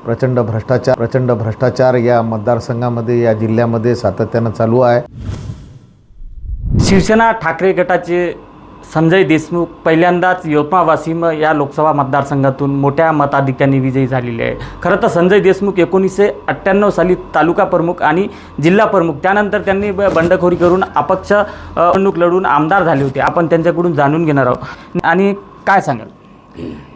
प्रचंड भ्रष्टाचार या मतदारसंघामध्ये या जिल्ह्यामध्ये सातत्यानं चालू आहे। शिवसेना ठाकरे गटाचे संजय देशमुख पहिल्यांदाच यवतमाळ वाशिम या लोकसभा मतदारसंघातून मोठ्या मताधिक्याने विजयी झालेले आहे। खरं तर संजय देशमुख 1998 साली तालुका प्रमुख आणि जिल्हा प्रमुख, त्यानंतर त्यांनी बंडखोरी करून अपक्ष निवडणूक लढून आमदार झाले होते। आपण त्यांच्याकडून जाणून घेणार आहोत आणि काय सांगाल?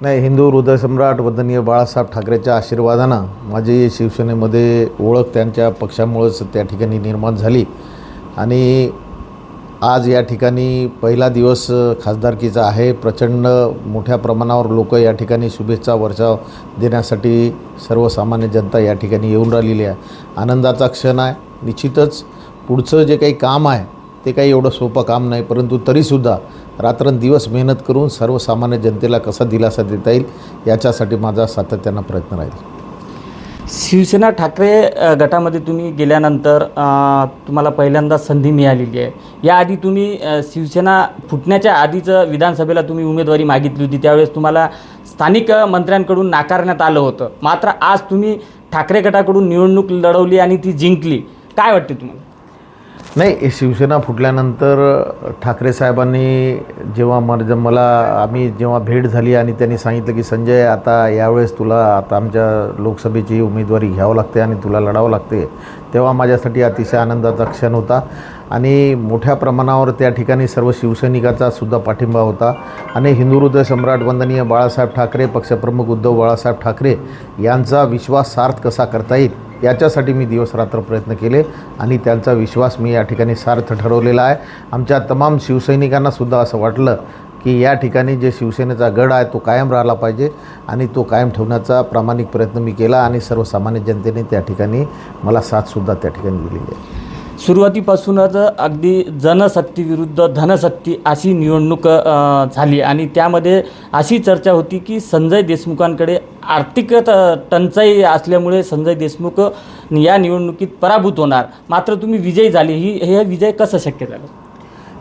नाही, हिंदू हृदयसम्राट वंदनीय बाळासाहेब ठाकरेच्या आशीर्वादानं माझी शिवसेनेमध्ये ओळख त्यांच्या पक्षामुळेच त्या ठिकाणी निर्माण झाली आणि आज या ठिकाणी पहिला दिवस खासदारकीचा आहे। प्रचंड मोठ्या प्रमाणावर लोक या ठिकाणी शुभेच्छा वर्षाव देण्यासाठी सर्वसामान्य जनता या ठिकाणी येऊन राहिलेली आहे। आनंदाचा क्षण आहे। निश्चितच पुढचं जे काही काम आहे ते काही एवढं सोपं काम नाही, परंतु तरीसुद्धा रात्रंदिवस मेहनत करून सर्वसामान्य जनतेला कसा दिलासा देता येईल याच्यासाठी माझा सातत्यानं प्रयत्न राहील। शिवसेना ठाकरे गटामध्ये तुम्ही गेल्यानंतर तुम्हाला पहिल्यांदा संधी मिळालेली आहे। याआधी तुम्ही शिवसेना फुटण्याच्या आधीचं विधानसभेला तुम्ही उमेदवारी मागितली होती, त्यावेळेस तुम्हाला स्थानिक मंत्र्यांकडून नाकारण्यात आलं होतं। मात्र आज तुम्ही ठाकरे गटाकडून निवडणूक लढवली आणि ती जिंकली, काय वाटते तुम्हाला? नाही, शिवसेना फुटल्यानंतर ठाकरे साहेबांनी जेव्हा आम्ही जेव्हा भेट झाली आणि त्यांनी सांगितलं की संजय, आता यावेळेस तुला आता आमच्या लोकसभेची उमेदवारी घ्यावं लागते आणि तुला लढावं लागते, तेव्हा माझ्यासाठी अतिशय आनंदाचा क्षण होता आणि मोठ्या प्रमाणावर त्या ठिकाणी सर्व शिवसैनिकाचा सुद्धा पाठिंबा होता आणि हिंदू हृदय सम्राट वंदनीय बाळासाहेब ठाकरे, पक्षप्रमुख उद्धव बाळासाहेब ठाकरे यांचा विश्वास सार्थ कसा करता येईल याच्यासाठी मी दिवसरात्र प्रयत्न केले आणि त्यांचा विश्वास मी या ठिकाणी सार्थ ठरवलेला आहे। आमच्या तमाम शिवसैनिकांनासुद्धा असं वाटलं की या ठिकाणी जे शिवसेनेचा गड आहे तो कायम राहिला पाहिजे आणि तो कायम ठेवण्याचा प्रामाणिक प्रयत्न मी केला आणि सर्वसामान्य जनतेने त्या ठिकाणी मला साथसुद्धा त्या ठिकाणी दिलेली आहे। सुरुवातीपासूनच अगदी जनशक्ती विरुद्ध धनशक्ती अशी निवडणूक झाली आणि त्यामध्ये अशी चर्चा होती की संजय देशमुखांकडे आर्थिक टंचाई असल्यामुळे संजय देशमुख या निवडणुकीत पराभूत होणार, मात्र तुम्ही विजयी झाले। हे विजय कसं शक्य झालं?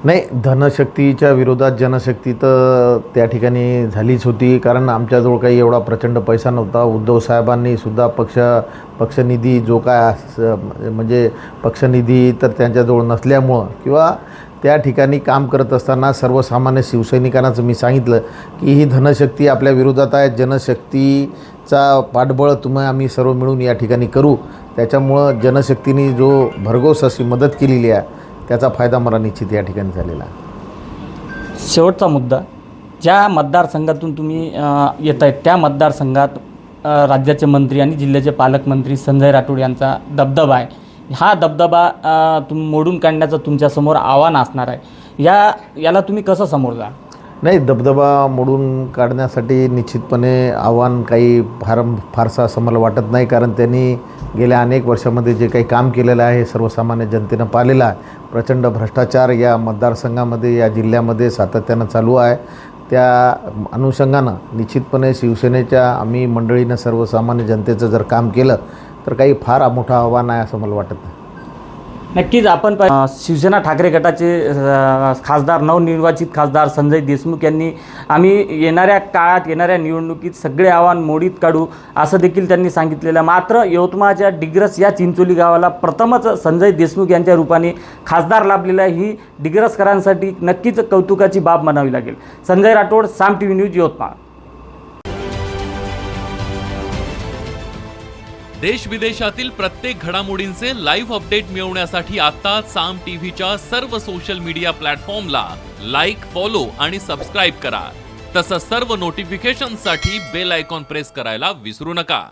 नाही, धनशक्तीच्या विरोधात जनशक्ती तर त्या ठिकाणी झालीच होती, कारण आमच्याजवळ काही एवढा प्रचंड पैसा नव्हता। उद्धव साहेबांनी सुद्धा पक्षनिधी जो काय म्हणजे पक्षनिधी तर त्यांच्याजवळ नसल्यामुळं किंवा त्या ठिकाणी काम करत असताना सर्वसामान्य शिवसैनिकांनाच मी सांगितलं की ही धनशक्ती आपल्या विरोधात आहे, जनशक्तीचा पाठबळ आम्ही सर्व मिळून या ठिकाणी करू। त्याच्यामुळं जनशक्तीने जो भरघोस अशी मदत केलेली आहे त्याचा फायदा मला निश्चित या ठिकाणी झालेला आहे। शेवटचा मुद्दा, ज्या मतदारसंघातून तुम्ही येत आहेत त्या मतदारसंघात राज्याचे मंत्री आणि जिल्ह्याचे पालकमंत्री संजय राठोड यांचा दबदबा आहे। हा दबदबा मोडून काढण्याचं तुमच्यासमोर आव्हान असणार आहे, याला तुम्ही कसं समोर जा? नाही, दबदबा मोडून काढण्यासाठी निश्चितपणे आव्हान काही फारसं असं मला वाटत नाही, कारण त्यांनी गेल्या अनेक वर्षामध्ये जे काही काम केलेलं आहे हे सर्वसामान्य जनतेनं पाहिलेलं आहे। प्रचंड भ्रष्टाचार या मतदारसंघामध्ये या जिल्ह्यामध्ये सातत्यानं चालू आहे। त्या अनुषंगानं निश्चितपणे शिवसेनेच्या आम्ही मंडळीनं सर्वसामान्य जनतेचं जर काम केलं तर काही फार मोठं आव्हान आहे असं मला वाटत नाही। नक्कीच आपण शिवसेना ठाकरे गटाचे खासदार, नवनिर्वाचित खासदार संजय देशमुख यांनी आम्ही येणाऱ्या काळात येणाऱ्या निवडणुकीत सगळे आव्हान मोडीत काढू असं देखील त्यांनी सांगितलेलं। मात्र यवतमाळच्या डिग्रस या चिंचोली गावाला प्रथमच संजय देशमुख यांच्या रूपाने खासदार लाभलेला आहे। ही डिग्रसकरांसाठी नक्कीच कौतुकाची बाब म्हणावी लागेल। संजय राठोड, साम टीव्ही न्यूज, यवतमाळ। देश विदेशातील प्रत्येक घडामोडींचे लाईव्ह अपडेट मिळवण्यासाठी आता साम टीव्हीच्या सर्व सोशल मीडिया प्लॅटफॉर्मला लाईक, फॉलो आणि सबस्क्राईब करा। तसंच सर्व नोटिफिकेशनसाठी बेल आयकॉन प्रेस करायला विसरू नका।